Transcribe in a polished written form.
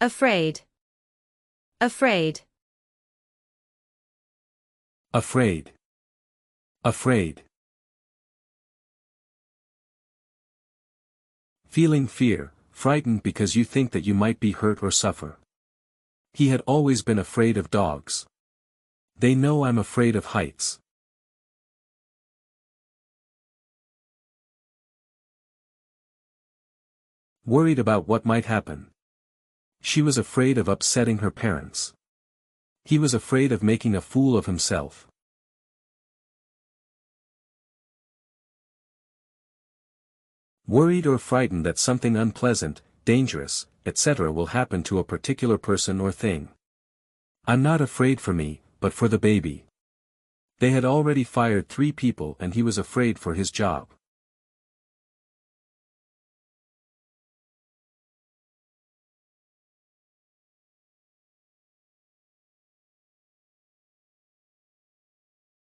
Afraid. Afraid. Afraid. Afraid. Feeling fear, frightened because you think that you might be hurt or suffer. He had always been afraid of dogs. They know I'm afraid of heights. Worried about what might happen. She was afraid of upsetting her parents. He was afraid of making a fool of himself. Worried or frightened that something unpleasant, dangerous, etc. will happen to a particular person or thing. I'm not afraid for me, but for the baby. They had already fired 3 people and he was afraid for his job.